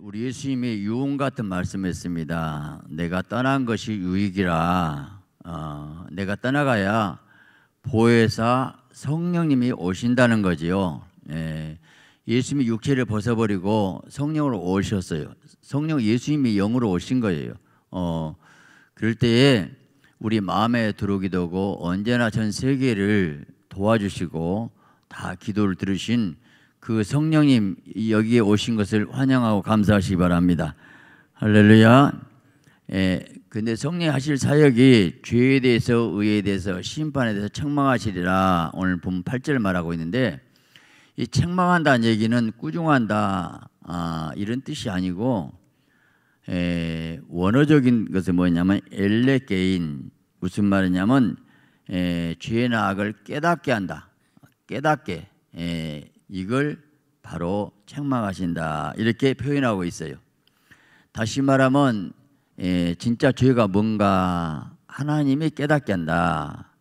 우리 예수님이 유언 같은 말씀했습니다. 내가 떠난 것이 유익이라. 내가 떠나가야 보혜사 성령님이 오신다는 거지요. 예수님이 육체를 벗어버리고 성령으로 오셨어요. 성령 예수님이 영으로 오신 거예요. 그럴 때에 우리 마음에 들어오기도 하고 언제나 전 세계를 도와주시고 다 기도를 들으신 그 성령님 여기에 오신 것을 환영하고 감사하시기 바랍니다. 할렐루야. 근데 성령 하실 사역이 죄에 대해서, 의에 대해서, 심판에 대해서 책망하시리라 오늘 보면 8절 말하고 있는데, 이 책망한다는 얘기는 꾸중한다 이런 뜻이 아니고, 원어적인 것은 뭐냐면 엘레게인, 무슨 말이냐면 죄나 악을 깨닫게 한다. 깨닫게, 이걸 바로 책망하신다 이렇게 표현하고 있어요. 다시 말하면 진짜 죄가 뭔가 하나님이 깨닫게 한다.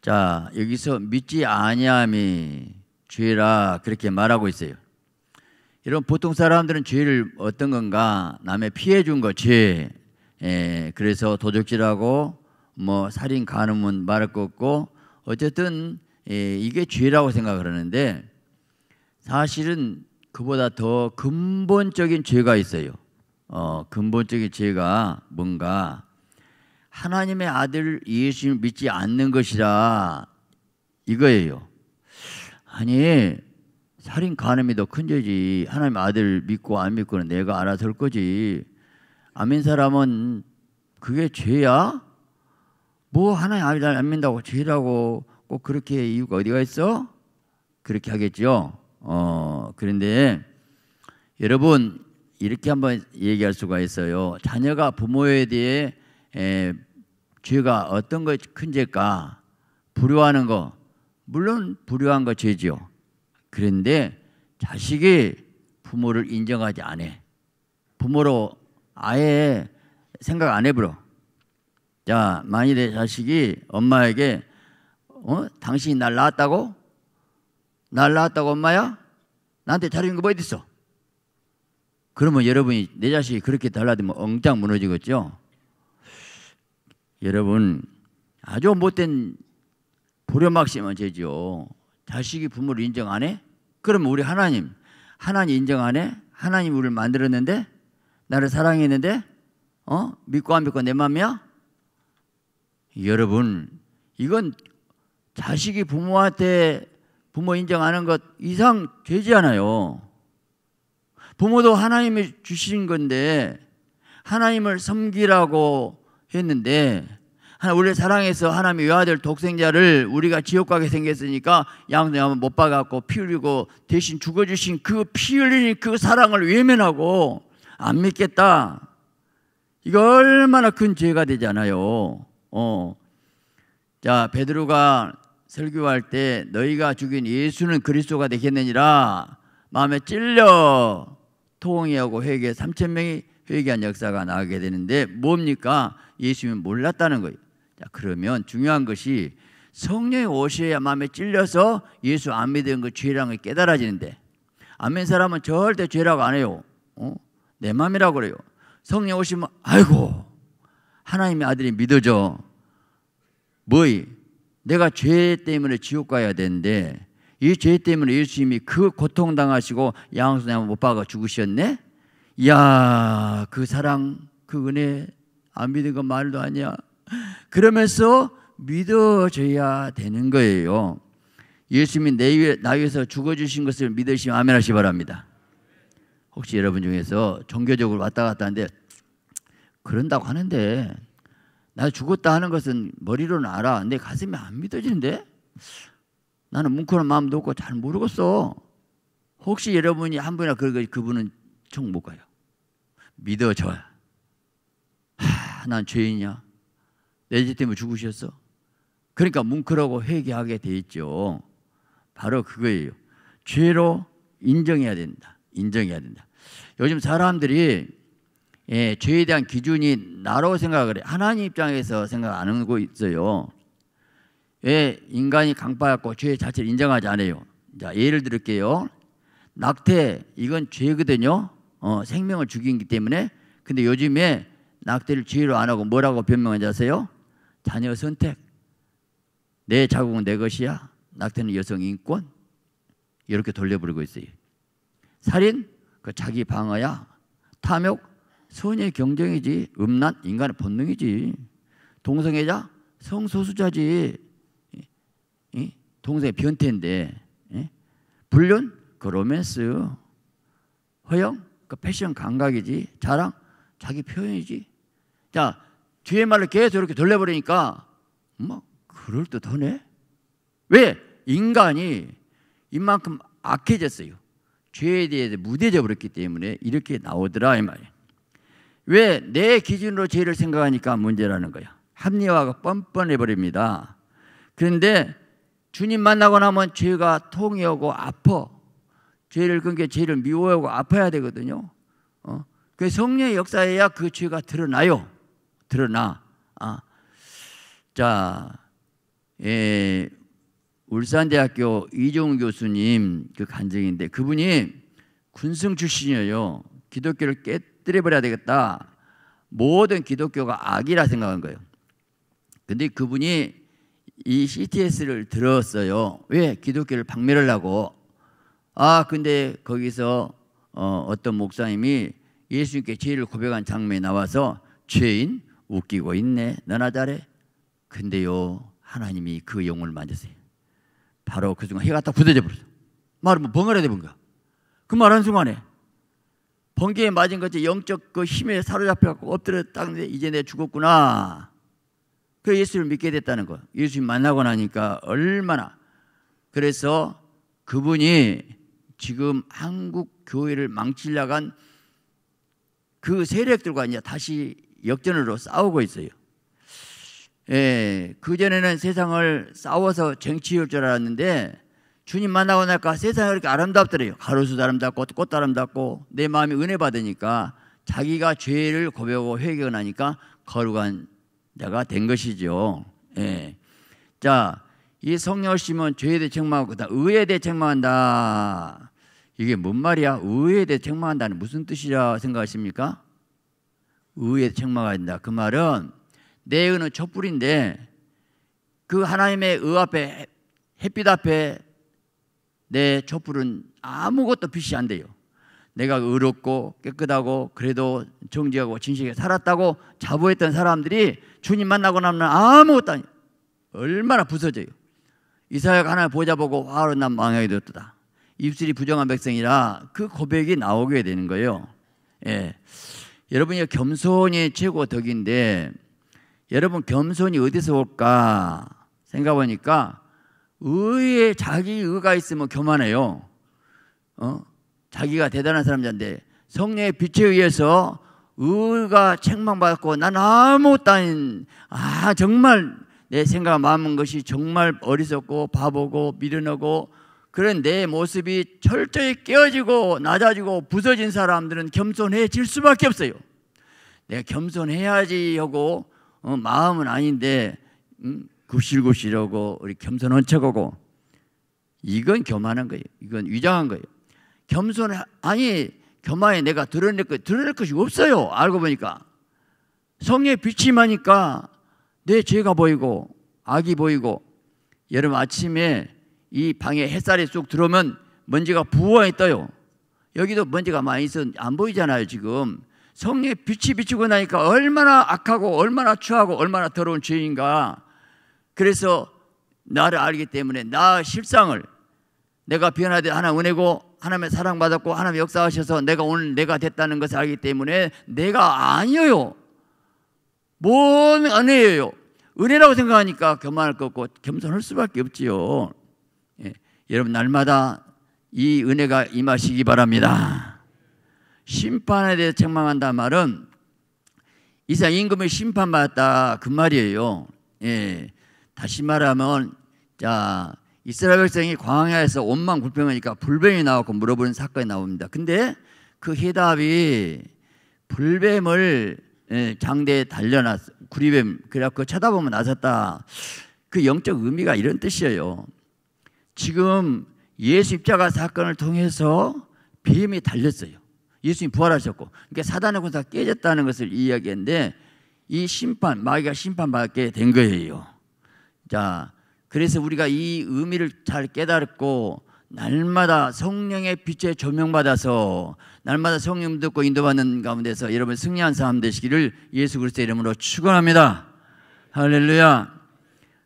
자, 여기서 믿지 아니함이 죄라 그렇게 말하고 있어요. 여러분, 보통 사람들은 죄를 어떤 건가, 남의 피해 준 거 죄, 그래서 도적질하고 뭐 살인 간음은 말할 거 없고 어쨌든 이게 죄라고 생각을 하는데, 사실은 그보다 더 근본적인 죄가 있어요. 근본적인 죄가 뭔가 하나님의 아들 예수님을 믿지 않는 것이라 이거예요. 아니, 살인 간음이 더 큰 죄지. 하나님 아들 믿고 안 믿고는 내가 알아서 할 거지. 아멘 사람은 그게 죄야? 뭐 하나님 아들 안 믿는다고 죄라고 꼭 그렇게 이유가 어디가 있어? 그렇게 하겠죠. 그런데 여러분, 이렇게 한번 얘기할 수가 있어요. 자녀가 부모에 대해 죄가 어떤 거 큰 죄일까? 불효하는 거, 물론 불효한 거 죄죠. 그런데 자식이 부모를 인정하지 않아. 부모로 아예 생각 안 해버려. 자, 만일에 자식이 엄마에게 당신이 날 낳았다고? 날 낳았다고 엄마야? 나한테 잘해준 거 뭐 어딨어? 그러면 여러분이 내 자식이 그렇게 달라지면 엉짱 무너지겠죠? 여러분, 아주 못된 불효막심한 죄죠. 자식이 부모를 인정 안 해? 그러면 우리 하나님 인정 안 해? 하나님 우리를 만들었는데, 나를 사랑했는데, 믿고 안 믿고 내 맘이야? 여러분, 이건 자식이 부모한테 부모 인정하는 것 이상 죄지않아요. 부모도 하나님이 주신 건데 하나님을 섬기라고 했는데, 우리를 사랑해서 하나님의 외아들 독생자를 우리가 지옥 가게 생겼으니까 양육하면 못 박았고 피 흘리고 대신 죽어주신 그 피 흘리는 그 사랑을 외면하고 안 믿겠다. 이거 얼마나 큰 죄가 되잖아요. 자, 베드로가 설교할 때 너희가 죽인 예수는 그리스도가 되겠느니라 마음에 찔려 통회하고 회개 3,000명이 회개한 역사가 나오게 되는데, 뭡니까? 예수님은 몰랐다는 거예요. 자, 그러면 중요한 것이 성령이 오셔야 마음에 찔려서 예수 안 믿는 그 죄라는 게 깨달아지는데, 안 믿는 사람은 절대 죄라고 안 해요. 내 마음이라고 그래요. 성령 오시면 아이고 하나님의 아들이 믿어져. 내가 죄 때문에 지옥 가야 되는데 이 죄 때문에 예수님이 그 고통당하시고 양손에 못 박아 죽으셨네? 이야, 그 사랑, 그 은혜 안 믿은 건 말도 아니야. 그러면서 믿어줘야 되는 거예요. 예수님이 나 위해서 죽어주신 것을 믿으시면 아멘 하시기 바랍니다. 혹시 여러분 중에서 종교적으로 왔다 갔다 하는데, 그런다고 하는데 나 죽었다 하는 것은 머리로는 알아. 내 가슴이 안 믿어지는데? 나는 뭉클한 마음도 없고 잘 모르겠어. 혹시 여러분이 한 분이나 그분은 총 못 가요. 믿어줘야. 난 죄인이야. 내 죄 때문에 죽으셨어. 그러니까 뭉클하고 회개하게 돼 있죠. 바로 그거예요. 죄로 인정해야 된다. 인정해야 된다. 요즘 사람들이 죄에 대한 기준이 나라고 생각을 해. 하나님 입장에서 생각 안 하고 있어요. 왜? 인간이 강파였고 죄 자체를 인정하지 않아요. 자, 예를 들을게요. 낙태, 이건 죄거든요. 생명을 죽이기 때문에. 근데 요즘에 낙태를 죄로 안 하고 뭐라고 변명하지 아세요? 자녀 선택. 내 자궁은 내 것이야. 낙태는 여성 인권. 이렇게 돌려버리고 있어요. 살인, 그 자기 방어야. 탐욕, 선의 경쟁이지. 음란, 인간의 본능이지. 동성애자, 성소수자지. 동성애 변태인데. 불륜, 그 로맨스. 허영, 그 패션 감각이지. 자랑, 자기 표현이지. 자, 뒤에 말을 계속 이렇게 돌려버리니까 뭐 그럴듯하네. 왜? 인간이 이만큼 악해졌어요. 죄에 대해서 무뎌져 버렸기 때문에 이렇게 나오더라 이 말이에요. 왜? 내 기준으로 죄를 생각하니까 문제라는 거야. 합리화가 뻔뻔해 버립니다. 그런데 주님 만나고 나면 죄가 통이 오고 아파. 죄를 그게 죄를 미워하고 아파야 되거든요. 그 성령의 역사에야 그 죄가 드러나요. 드러나. 자, 울산대학교 이종훈 교수님 그 간증인데 그분이 군성 출신이에요. 기독교를 깨뜨려버려야 되겠다. 모든 기독교가 악이라 생각한 거예요. 근데 그분이 이 CTS를 들었어요. 왜? 기독교를 박멸하려고. 근데 거기서 어떤 목사님이 예수님께 죄를 고백한 장면에 나와서 죄인 웃기고 있네. 너나 잘해. 근데요 하나님이 그 영혼을 만졌어요. 바로 그 순간 해가 딱 굳어져 버렸어. 말은 뭐 벙어리 돼본 거야. 그 말하는 순간에 번개에 맞은 것이 영적 그 힘에 사로잡혀갖고 엎드렸다는데 이제 내가 죽었구나. 그 예수를 믿게 됐다는 거. 예수님 만나고 나니까 얼마나. 그래서 그분이 지금 한국 교회를 망치려고 한 그 세력들과 이제 다시 역전으로 싸우고 있어요. 그전에는 세상을 싸워서 정치할 줄 알았는데 주님 만나고 나니까 세상이 그렇게 아름답더래요. 가로수도 아름답고 꽃도 아름답고 내 마음이 은혜 받으니까 자기가 죄를 고백하고 회개가 나니까 거룩한 자가 된 것이죠. 자, 이 성령을 심으면 죄에 대해 책망하고 그다음 의에 대해 책망한다. 이게 뭔 말이야? 의에 대해 책망한다는 무슨 뜻이라 생각하십니까? 의에 책망해야 된다. 그 말은 내 의는 촛불인데 그 하나님의 의 앞에 햇빛 앞에 내 촛불은 아무것도 빛이 안 돼요. 내가 의롭고 깨끗하고 그래도 정직하고 진실하게 살았다고 자부했던 사람들이 주님 만나고 나면 아무것도 아니에요. 얼마나 부서져요. 이사야가 하나님 보자 보고 화로 난 망하게 되었다. 입술이 부정한 백성이라 그 고백이 나오게 되는 거예요. 여러분이 겸손이 최고 덕인데 여러분 겸손이 어디서 올까 생각해보니까 의에 자기 의가 있으면 교만해요. 자기가 대단한 사람인데 성령의 빛에 의해서 의가 책망받고 난 아무것도 아닌 정말 내 생각 마음은 것이 정말 어리석고 바보고 미련하고 그런 내 모습이 철저히 깨어지고 낮아지고 부서진 사람들은 겸손해질 수밖에 없어요. 내가 겸손해야지 하고 마음은 아닌데 굽실굽실하고 우리 겸손한 척하고 이건 교만한 거예요. 이건 위장한 거예요. 교만에 내가 드러낼 것이 없어요. 알고 보니까 성령의 빛이 임하니까 내 죄가 보이고 악이 보이고 여러분 아침에 이 방에 햇살이 쑥 들어오면 먼지가 부엉이 떠요. 여기도 먼지가 많이 있어 안 보이잖아요. 지금 성령의 빛이 비추고 나니까 얼마나 악하고 얼마나 추하고 얼마나 더러운 죄인가. 그래서 나를 알기 때문에 나 실상을 내가 변화되 하나님 은혜고 하나님의 사랑받았고 하나님의 역사하셔서 내가 오늘 내가 됐다는 것을 알기 때문에 내가 아니에요. 뭔 은혜예요. 은혜라고 생각하니까 교만할 것 없고 겸손할 수밖에 없지요. 여러분 날마다 이 은혜가 임하시기 바랍니다. 심판에 대해서 책망한다는 말은 이상 임금이 심판받았다 그 말이에요. 다시 말하면 자 이스라엘 백성이 광야에서 온만 불평하니까 불뱀이 나왔고 물어보는 사건이 나옵니다. 근데 그 해답이 불뱀을 장대에 달려놨어. 구리뱀. 그래갖고 쳐다보면 나섰다. 그 영적 의미가 이런 뜻이에요. 지금 예수 십자가 사건을 통해서 뱀이 달렸어요. 예수님이 부활하셨고, 그러니까 사단의 권세가 깨졌다는 것을 이야기했는데, 이 심판, 마귀가 심판받게 된 거예요. 자, 그래서 우리가 이 의미를 잘 깨달고 날마다 성령의 빛에 조명받아서 날마다 성령 듣고 인도받는 가운데서 여러분 승리한 사람 되시기를 예수 그리스도의 이름으로 축원합니다. 할렐루야.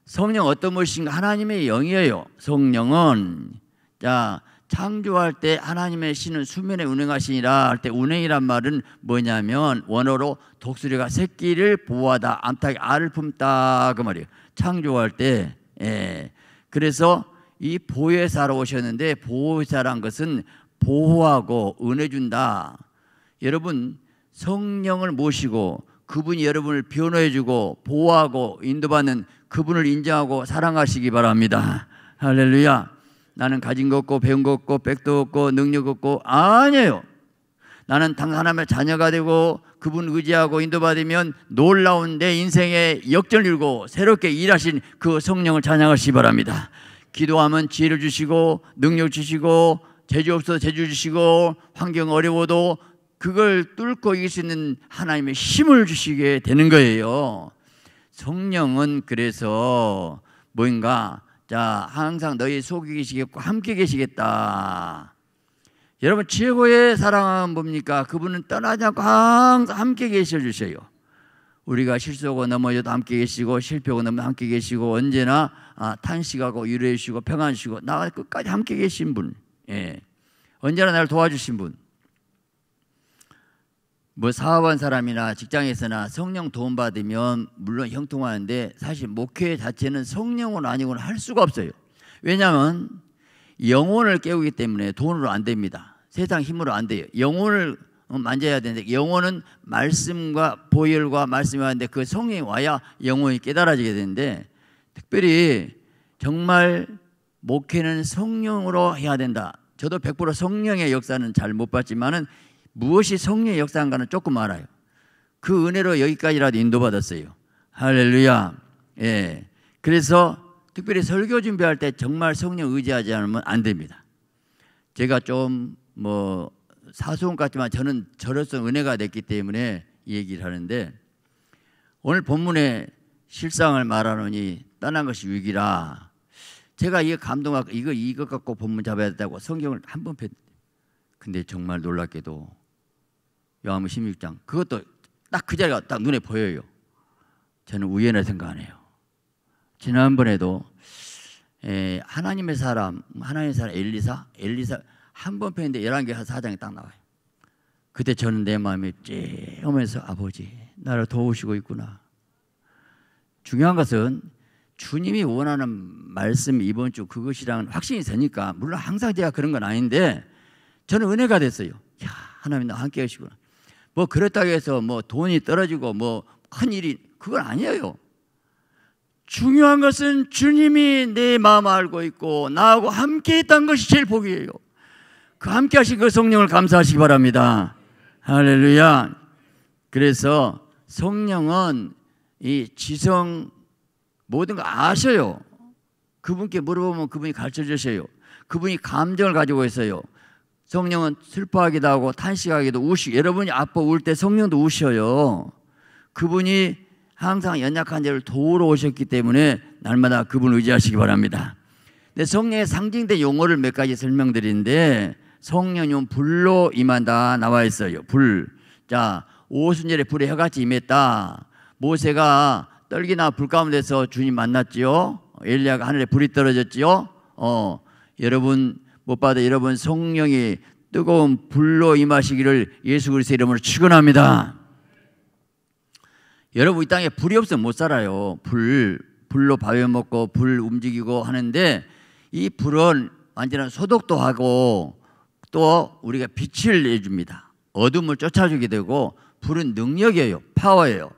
성령 어떤 분이신가? 하나님의 영이에요. 성령은 자, 창조할 때 하나님의 신은 수면에 운행하시니라 할 때 운행이란 말은 뭐냐면 원어로 독수리가 새끼를 보호하다, 암탉이 알을 품다 그 말이에요. 창조할 때. 그래서 이 보혜사로 오셨는데, 보혜사란 것은 보호하고 은혜 준다. 여러분 성령을 모시고 그분이 여러분을 변호해주고 보호하고 인도받는 그분을 인정하고 사랑하시기 바랍니다. 할렐루야. 나는 가진 것 없고 배운 것 없고 백도 없고 능력 없고, 아니에요. 나는 당 하나님의 자녀가 되고 그분 의지하고 인도받으면 놀라운 내 인생의 역전을 이루고 새롭게 일하신 그 성령을 찬양하시기 바랍니다. 기도하면 지혜를 주시고 능력 주시고, 재주 없어도 재주 주시고, 환경 어려워도 그걸 뚫고 이길 수 있는 하나님의 힘을 주시게 되는 거예요. 성령은 그래서 뭔가 자, 항상 너희 속에 계시겠고 함께 계시겠다. 여러분 최고의 사랑은 뭡니까? 그분은 떠나지 않고 항상 함께 계셔 주셔요. 우리가 실수하고 넘어져도 함께 계시고, 실패하고 넘어져도 함께 계시고, 언제나 탄식하고 위로해 주시고 평안 주시고 나와 끝까지 함께 계신 분, 언제나 나를 도와주신 분. 뭐 사업한 사람이나 직장에서나 성령 도움받으면 물론 형통하는데, 사실 목회 자체는 성령으로 아니고는 할 수가 없어요. 왜냐하면 영혼을 깨우기 때문에 돈으로 안 됩니다. 세상 힘으로 안 돼요. 영혼을 만져야 되는데, 영혼은 말씀과 보혈과 말씀이 왔는데 그 성령이 와야 영혼이 깨달아지게 되는데, 특별히 정말 목회는 성령으로 해야 된다. 저도 100% 성령의 역사는 잘 못 봤지만은 무엇이 성령의 역사인가는 조금 알아요. 그 은혜로 여기까지라도 인도받았어요. 할렐루야. 그래서 특별히 설교 준비할 때 정말 성령 의지하지 않으면 안 됩니다. 제가 좀 뭐 사소한 것 같지만 저는 저로서 은혜가 됐기 때문에 이 얘기를 하는데, 오늘 본문에 실상을 말하노니 떠난 것이 위기라. 제가 이거 감동하고 이거 갖고 본문 잡아야 된다고 성경을 한 번 폈는데, 근데 정말 놀랍게도 요한복음 16장 그것도 딱 그 자리가 딱 눈에 보여요. 저는 우연을 생각 안 해요. 지난번에도 하나님의 사람 엘리사 한 번 폈는데 11개 4장이 딱 나와요. 그때 저는 내 마음이 찌하면서 아버지 나를 도우시고 있구나. 중요한 것은 주님이 원하는 말씀 이번 주 그것이랑 확신이 되니까, 물론 항상 제가 그런 건 아닌데 저는 은혜가 됐어요. 야, 하나님 나와 함께 하시구나. 뭐 그렇다고 해서 뭐 돈이 떨어지고 뭐 큰일이, 그건 아니에요. 중요한 것은 주님이 내 마음 알고 있고 나하고 함께 있다는 것이 제일 복이에요. 그 함께 하신 그 성령을 감사하시기 바랍니다. 할렐루야. 그래서 성령은 이 지성 모든 거 아셔요. 그분께 물어보면 그분이 가르쳐 주셔요. 그분이 감정을 가지고 있어요. 성령은 슬퍼하기도 하고 탄식하기도 우시고, 여러분이 아파 울 때 성령도 우셔요. 그분이 항상 연약한 자를 도우러 오셨기 때문에 날마다 그분을 의지하시기 바랍니다. 근데 성령의 상징된 용어를 몇 가지 설명드리는데, 성령은 불로 임한다 나와 있어요. 불. 자, 오순절에 불에 혀같이 임했다. 모세가 떨기나 불 가운데서 주님 만났지요. 엘리야가 하늘에 불이 떨어졌지요. 여러분 못 봐도 여러분 성령이 뜨거운 불로 임하시기를 예수 그리스도의 이름으로 축원합니다. 여러분 이 땅에 불이 없으면 못 살아요. 불로 밥해 먹고 불 움직이고 하는데, 이 불은 완전한 소독도 하고 또 우리가 빛을 내줍니다. 어둠을 쫓아주게 되고, 불은 능력이에요. 파워예요.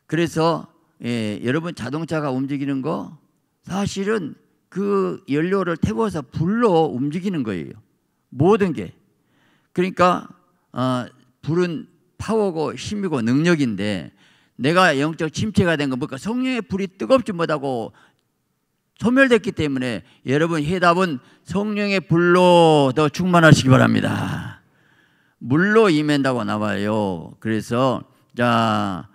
그래서 여러분 자동차가 움직이는 거 사실은 그 연료를 태워서 불로 움직이는 거예요. 모든 게. 그러니까 불은 파워고 힘이고 능력인데, 내가 영적 침체가 된 건 뭘까? 성령의 불이 뜨겁지 못하고 소멸됐기 때문에 여러분 해답은 성령의 불로 더 충만하시기 바랍니다. 물로 임한다고 나와요. 그래서 자,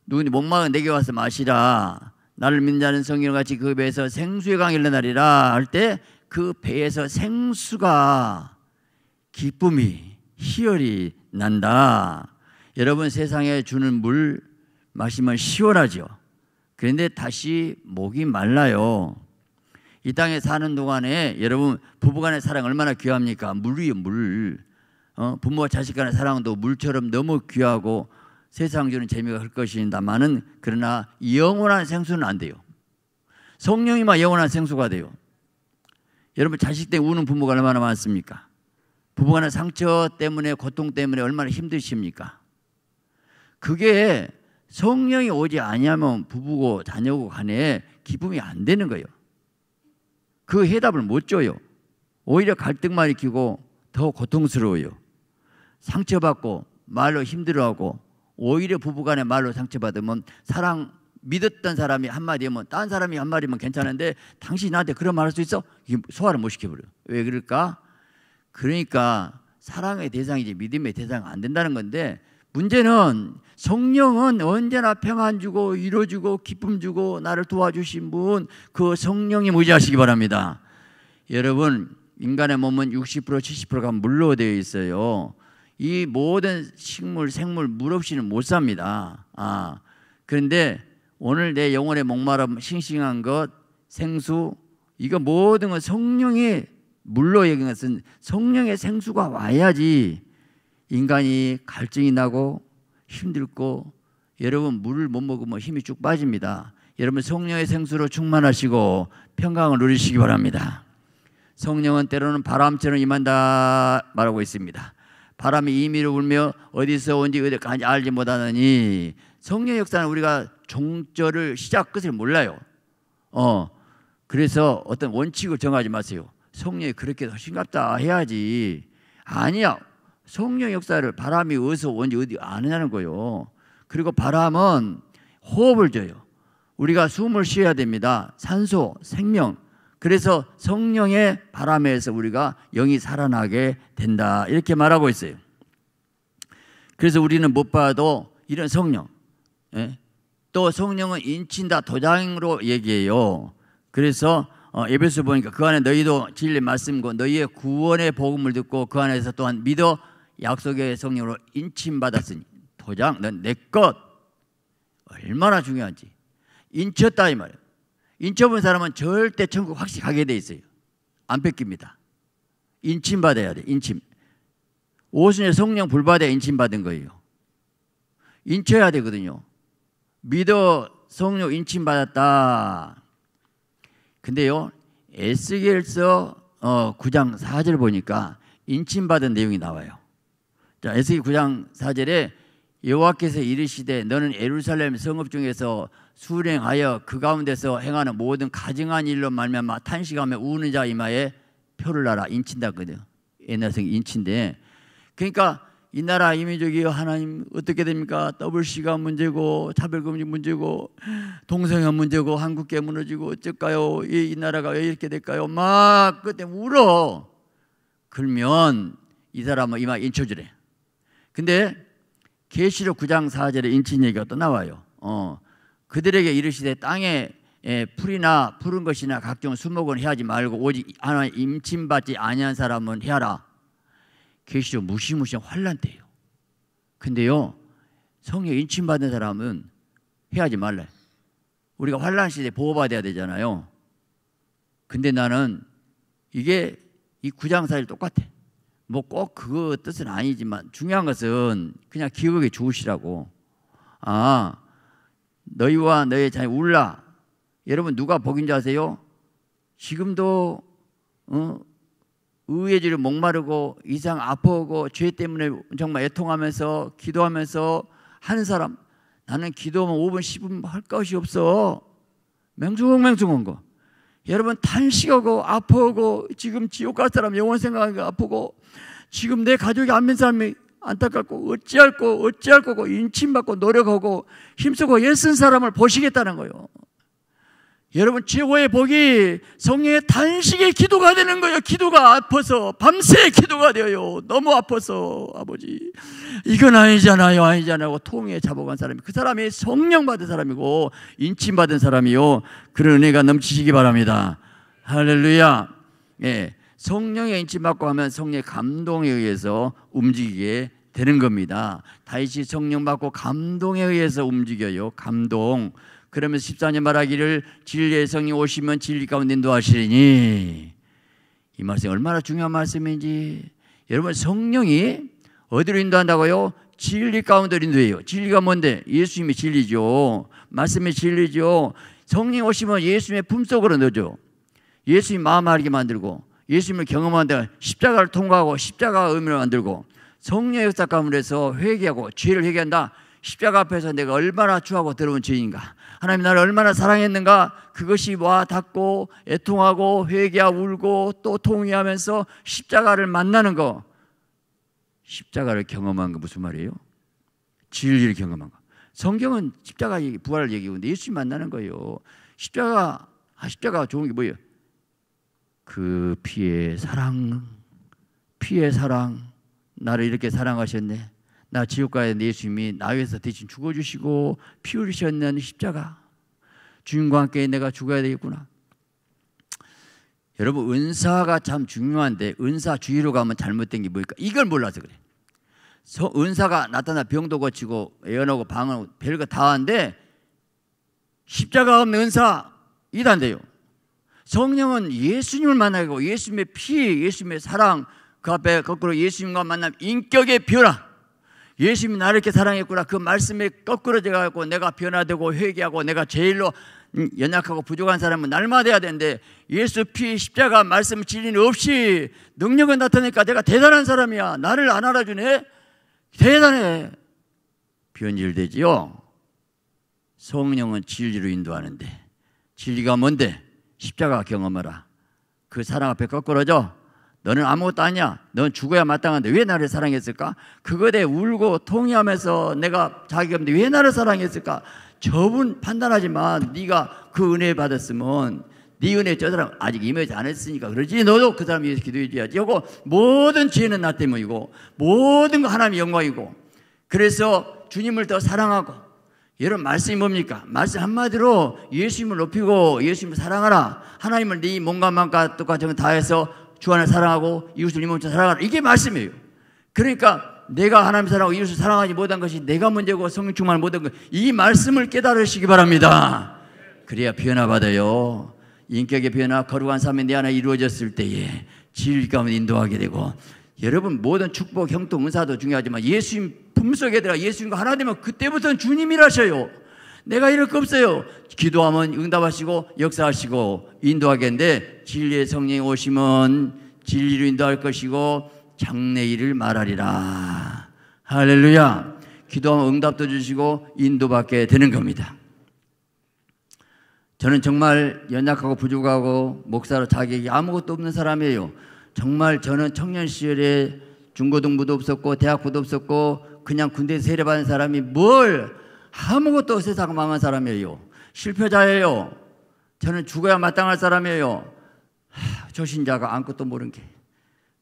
누구니 목마르 내게 와서 마시라. 나를 믿는 자는 성경과 같이 그 배에서 생수의 강이 흘러나리라 할 때 그 배에서 생수가 기쁨이 희열이 난다. 여러분 세상에 주는 물 마시면 시원하죠. 그런데 다시 목이 말라요. 이 땅에 사는 동안에 여러분 부부간의 사랑 얼마나 귀합니까? 물이요, 물. 부모와 자식 간의 사랑도 물처럼 너무 귀하고 세상 주는 재미가 클 것입니다만은 그러나 영원한 생수는 안 돼요. 성령이만 영원한 생수가 돼요. 여러분 자식 때문에 우는 부모가 얼마나 많습니까? 부부간의 상처 때문에 고통 때문에 얼마나 힘드십니까? 그게 성령이 오지 아니하면 부부고 자녀고 간에 기쁨이 안 되는 거예요. 그 해답을 못 줘요. 오히려 갈등만 일으키고 더 고통스러워요. 상처받고 말로 힘들어하고 오히려 부부간에 말로 상처받으면 사랑 믿었던 사람이 한마디 하면 딴 사람이 한마디면 괜찮은데 당신이 나한테 그런 말 할 수 있어? 소화를 못 시켜버려요. 왜 그럴까? 그러니까 사랑의 대상이지 믿음의 대상이 안 된다는 건데 문제는 성령은 언제나 평안 주고 위로 주고 기쁨 주고 나를 도와주신 분 그 성령님 의지하시기 바랍니다. 여러분 인간의 몸은 60% 70%가 물로 되어 있어요. 이 모든 식물 생물 물 없이는 못 삽니다. 그런데 오늘 내 영혼의 목마름 싱싱한 것 생수 이거 모든 건 성령이 물로 얘기한 것은 성령의 생수가 와야지 인간이 갈증이 나고 힘들고 여러분 물을 못 먹으면 힘이 쭉 빠집니다. 여러분 성령의 생수로 충만하시고 평강을 누리시기 바랍니다. 성령은 때로는 바람처럼 임한다 말하고 있습니다. 바람이 임의로 불며 어디서 온지 어디까지 알지 못하느니 성령 역사는 우리가 종절을 시작 끝을 몰라요. 그래서 어떤 원칙을 정하지 마세요. 성령이 그렇게 더 싱겁다 해야지. 아니야. 성령 역사를 바람이 어디서 온지 어디 아느냐는 거예요. 그리고 바람은 호흡을 줘요. 우리가 숨을 쉬어야 됩니다. 산소, 생명. 그래서 성령의 바람에서 우리가 영이 살아나게 된다. 이렇게 말하고 있어요. 그래서 우리는 못 봐도 이런 성령. 또 성령은 인친다. 도장으로 얘기해요. 그래서 에베소 보니까 그 안에 너희도 진리의 말씀과 너희의 구원의 복음을 듣고 그 안에서 또한 믿어 약속의 성령으로 인침받았으니 도장 넌 내 것. 얼마나 중요한지. 인쳤다 이 말이에요. 인쳐본 사람은 절대 천국 확실히 가게 돼 있어요. 안 뺏깁니다. 인침받아야 돼. 인침. 오순절 성령 불받아야 인침받은 거예요. 인쳐야 되거든요. 믿어 성령 인침받았다. 근데요 에스겔서 9장 4절 보니까 인침받은 내용이 나와요. 자, 에스겔 9장 4절에 여호와께서 이르시되 너는 예루살렘 성읍 중에서 수령하여 그 가운데서 행하는 모든 가증한 일로 말미암아 탄식하며 우는 자 이마에 표를 놔라. 인친다거든요. 옛날 성 인친데 그러니까 이 나라 이민족이 하나님 어떻게 됩니까? WC가 문제고 차별금지 문제고 동성애 문제고 한국계 무너지고 어쩔까요? 이 나라가 왜 이렇게 될까요? 막 그때 울어. 그러면 이 사람은 이마 인쳐주래. 근데 계시록 9장 4절에 인친 얘기가 또 나와요. 그들에게 이르시되 땅에 풀이나 푸른 것이나 각종 수목은 해하지 말고 오직 하나님 임침받지 아니한 사람은 해하라. 계시록 무시무시한 환난 때예요. 근데요 성령 인침받은 사람은 해하지 말래. 우리가 환난 시대에 보호받아야 되잖아요. 근데 나는 이게 이 9장 4절 똑같아. 뭐 꼭 그 뜻은 아니지만 중요한 것은 그냥 기억에 좋으시라고. 너희와 너희 자녀 울라. 여러분 누가 복인 줄 아세요? 지금도 의외지를 목마르고 이상 아파오고 죄 때문에 정말 애통하면서 기도하면서 하는 사람. 나는 기도하면 5분 10분 할 것이 없어. 맹숭맹숭한 거. 여러분 탄식하고 아파오고 지금 지옥 갈 사람 영원 생각하고 아프고 지금 내 가족이 안 믿는 사람이 안타깝고 어찌할 거고 인침받고 노력하고 힘쓰고 애쓴 사람을 보시겠다는 거예요. 여러분 최고의 복이 성령의 단식의 기도가 되는 거예요. 기도가 아파서 밤새 기도가 되어요. 너무 아파서 아버지 이건 아니잖아요 아니잖아요 통에 잡아간 사람이 그 사람이 성령 받은 사람이고 인침 받은 사람이요. 그런 은혜가 넘치시기 바랍니다. 할렐루야. 예, 성령의 인침 받고 하면 성령의 감동에 의해서 움직이게 되는 겁니다. 다윗이 성령 받고 감동에 의해서 움직여요. 감동. 그러면서 14년 말하기를 진리의 성령 오시면 진리 가운데 인도하시리니. 이 말씀이 얼마나 중요한 말씀인지. 여러분 성령이 어디로 인도한다고요? 진리 가운데 인도해요. 진리가 뭔데? 예수님이 진리죠. 말씀이 진리죠. 성령이 오시면 예수님의 품속으로 넣어줘. 예수님 마음 알게 만들고 예수님을 경험하는데 십자가를 통과하고 십자가의 의미를 만들고 성령의 역사 가운데서 회개하고 죄를 회개한다. 십자가 앞에서 내가 얼마나 추하고 더러운 죄인가, 하나님 나를 얼마나 사랑했는가, 그것이 와 닿고 애통하고 회개하고 울고 또 통회하면서 십자가를 만나는 거. 십자가를 경험한 거 무슨 말이에요? 진리를 경험한 거. 성경은 십자가 얘기, 부활을 얘기하는데 예수님 만나는 거예요. 십자가가 좋은 게 뭐예요? 그 피의 사랑, 나를 이렇게 사랑하셨네. 나 지옥 가야 되는데 예수님이 나 위해서 대신 죽어주시고 피 흘리셨는 십자가. 주님과 함께 내가 죽어야 되겠구나. 여러분 은사가 참 중요한데 은사 주의로 가면 잘못된 게 뭘까? 이걸 몰라서 그래. 은사가 나타나 병도 고치고 예언하고 방언하고 별거 다 하는데 십자가 없는 은사 이도 안 돼요. 성령은 예수님을 만나고 예수님의 피, 예수님의 사랑, 그 앞에 거꾸로 예수님과 만남 인격의 변화. 예수님이 나를 이렇게 사랑했구나. 그 말씀에 거꾸로 제가 내가 변화되고 회개하고 내가 제일로 연약하고 부족한 사람은 날마다 해야 되는데 예수 피 십자가 말씀 진리는 없이 능력은 나타내니까 내가 대단한 사람이야. 나를 안 알아주네. 대단해. 변질되지요. 성령은 진리로 인도하는데 진리가 뭔데? 십자가 경험하라. 그 사랑 앞에 거꾸로져. 너는 아무것도 아니야. 넌 죽어야 마땅한데 왜 나를 사랑했을까? 그거에 대해 울고 통회하면서 내가 자기가 없는데 왜 나를 사랑했을까? 저분 판단하지만 네가 그 은혜 받았으면 네 은혜 저 사람 아직 임하지 않았으니까 그러지. 너도 그 사람 위해서 기도해줘야지. 이거 모든 죄는 나 때문이고 모든 거 하나님의 영광이고 그래서 주님을 더 사랑하고. 여러분 말씀이 뭡니까? 말씀 한마디로 예수님을 높이고 예수님을 사랑하라. 하나님을 네 몸과 마음과 뜻과 정을 다해서 주 안을 사랑하고 이웃을 네 몸처럼 사랑하라. 이게 말씀이에요. 그러니까 내가 하나님 사랑하고 이웃을 사랑하지 못한 것이 내가 문제고 성령 충만을 못한 것, 이 말씀을 깨달으시기 바랍니다. 그래야 변화받아요. 인격의 변화, 거룩한 삶이 내 안에 이루어졌을 때에 진리 가운데 인도하게 되고. 여러분 모든 축복, 형통, 은사도 중요하지만 예수님 품속에 들어가 예수님과 하나 되면 그때부터는 주님이라셔요. 내가 이럴 거 없어요. 기도하면 응답하시고 역사하시고 인도하겠는데 진리의 성령이 오시면 진리로 인도할 것이고 장래일을 말하리라. 할렐루야. 기도하면 응답도 주시고 인도받게 되는 겁니다. 저는 정말 연약하고 부족하고 목사로 자격이 아무것도 없는 사람이에요. 정말 저는 청년 시절에 중고등부도 없었고 대학부도 없었고 그냥 군대에서 세례받은 사람이 뭘 아무것도 세상 망한 사람이에요. 실패자예요. 저는 죽어야 마땅할 사람이에요. 조신자가 아무것도 모르는 게.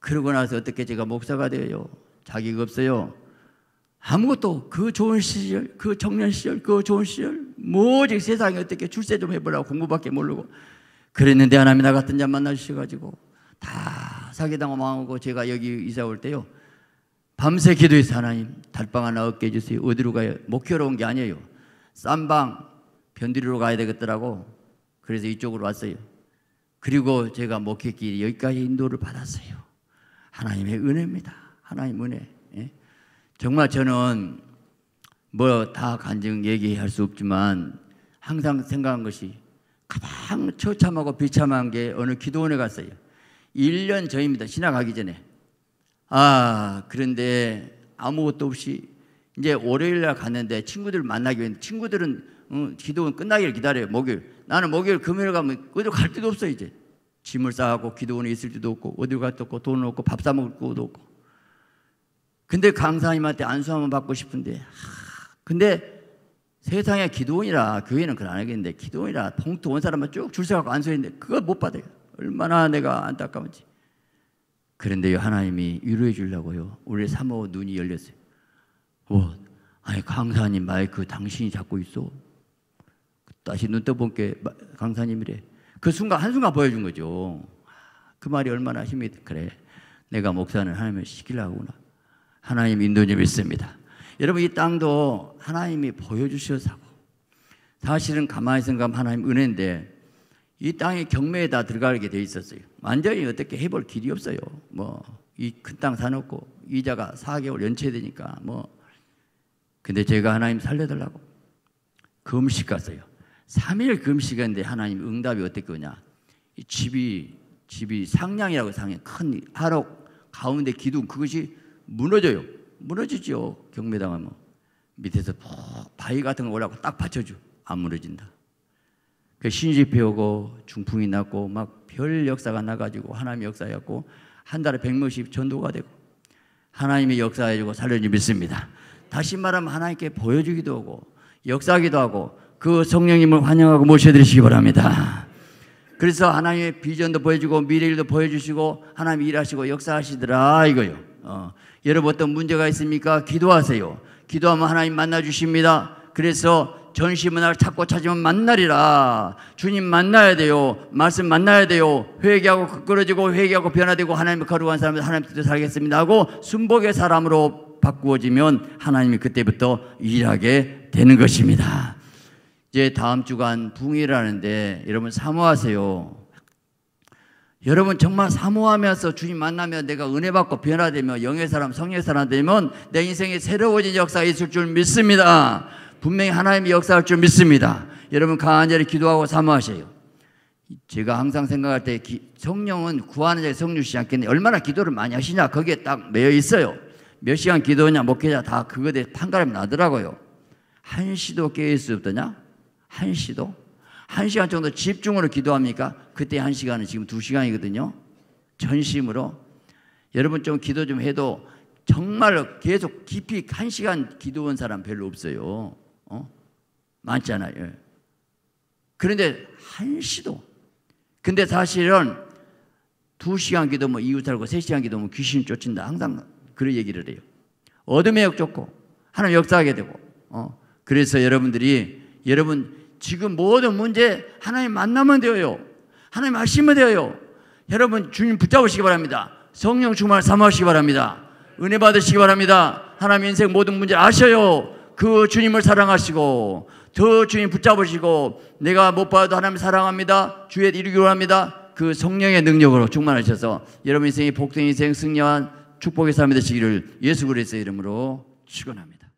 그러고 나서 어떻게 제가 목사가 돼요? 자격이 없어요. 아무것도 그 좋은 시절, 그 청년 시절, 그 좋은 시절 오직 세상에 어떻게 출세 좀 해보라고 공부밖에 모르고 그랬는데 하나님이 나 같은 자 만나주셔가지고 다 사기당하고 망하고 제가 여기 이사 올 때요 밤새 기도해서 하나님 달방 하나 얻게 해주세요. 어디로 가요? 목표로 온 게 아니에요. 쌈방 변두리로 가야 되겠더라고. 그래서 이쪽으로 왔어요. 그리고 제가 목회길이 여기까지 인도를 받았어요. 하나님의 은혜입니다. 하나님 은혜. 예? 정말 저는 뭐 다 간증 얘기할 수 없지만 항상 생각한 것이 가장 처참하고 비참한 게 어느 기도원에 갔어요. 1년 전입니다. 신학 가기 전에. 그런데 아무것도 없이 이제 월요일날 갔는데 친구들 만나기 위해 친구들은 기도원 끝나기를 기다려요. 목요일. 나는 목요일 금요일 가면 어디로 갈 데도 없어. 이제 짐을 싸고 기도원에 있을 데도 없고 어디로 갈 데도 없고 돈 없고 밥 사 먹을 것도 없고. 근데 강사님한테 안수 한번 받고 싶은데 근데 세상에 기도원이라 교회는 그걸 안 하겠는데 기도원이라 봉투 온 사람만 쭉 줄 서갖고 안 서있는데 그걸 못 받아요. 얼마나 내가 안타까운지. 그런데요 하나님이 위로해 주려고요 우리 사모 눈이 열렸어요. 아니 강사님 마이크 당신이 잡고 있어. 다시 눈 떠본 게 강사님이래. 그 순간 한순간 보여준 거죠. 그 말이 얼마나 힘이 그래 내가 목사는 하나님을 시키려고 하구나. 하나님 인도 좀 있습니다. 여러분 이 땅도 하나님이 보여주셔서 하고 사실은 가만히 생각하면 하나님 은혜인데 이 땅의 경매에 다 들어가게 돼 있었어요. 완전히 어떻게 해볼 길이 없어요. 뭐 이 큰 땅 사놓고 이자가 4개월 연체되니까 뭐 근데 제가 하나님 살려달라고 금식 갔어요. 3일 금식했는데 하나님 응답이 어떻게 오냐. 이 집이 상량이라고 상량 큰 하록 가운데 기둥 그것이 무너져요. 무너지죠. 경매당하면 밑에서 바위 같은 거 올라가고 딱 받쳐줘. 안 무너진다. 그 신집해 오고 중풍이 났고 막 별 역사가 나가지고 하나님의 역사였고 한 달에 100명씩 전도가 되고 하나님의 역사해주고 살려주 믿습니다. 다시 말하면 하나님께 보여주기도 하고 역사하기도 하고 그 성령님을 환영하고 모셔드리시기 바랍니다. 그래서 하나님의 비전도 보여주고 미래일도 보여주시고 하나님 일하시고 역사하시더라 이거요. 여러분 어떤 문제가 있습니까? 기도하세요. 기도하면 하나님 만나주십니다. 그래서 전시문화를 찾고 찾으면 만나리라. 주님 만나야 돼요. 말씀 만나야 돼요. 회개하고 끌어지고 회개하고 변화되고 하나님의 거룩한 사람은 하나님 뜻대로 살겠습니다 하고 순복의 사람으로 바꾸어지면 하나님이 그때부터 일하게 되는 것입니다. 이제 다음 주간 부흥회를 하는데 여러분 사모하세요. 여러분 정말 사모하면서 주님 만나면 내가 은혜 받고 변화되며 영의 사람 성령의 사람 되면 내 인생에 새로워진 역사가 있을 줄 믿습니다. 분명히 하나님이 역사할 줄 믿습니다. 여러분 간절히 기도하고 사모하세요. 제가 항상 생각할 때 성령은 구하는 자에 성령 주시지 않겠네. 얼마나 기도를 많이 하시냐 거기에 딱 매여 있어요. 몇 시간 기도하냐 목회자 다 그거에 대해 판가름이 나더라고요. 한 시도 깨일 수 없더냐? 한 시도? 1시간 정도 집중으로 기도합니까? 그때 1시간은 지금 2시간이거든요. 전심으로. 여러분 좀 기도 좀 해도 정말 계속 깊이 1시간 기도한 사람 별로 없어요. 많잖아요. 그런데 1시도. 근데 사실은 2시간 기도면 이웃 살고 3시간 기도면 귀신 쫓는다. 항상 그런 얘기를 해요. 어둠의 역 쫓고 하나님 역사하게 되고. 그래서 여러분 지금 모든 문제 하나님 만나면 되어요. 하나님 하시면 되어요. 여러분 주님 붙잡으시기 바랍니다. 성령 충만을 사모하시기 바랍니다. 은혜 받으시기 바랍니다. 하나님 인생 모든 문제 아셔요. 그 주님을 사랑하시고 더 주님 붙잡으시고 내가 못 봐도 하나님 사랑합니다. 주의 이루기 원합니다. 그 성령의 능력으로 충만하셔서 여러분 인생이 복된 인생 승리한 축복의 삶이 되시기를 예수 그리스도의 이름으로 축원합니다.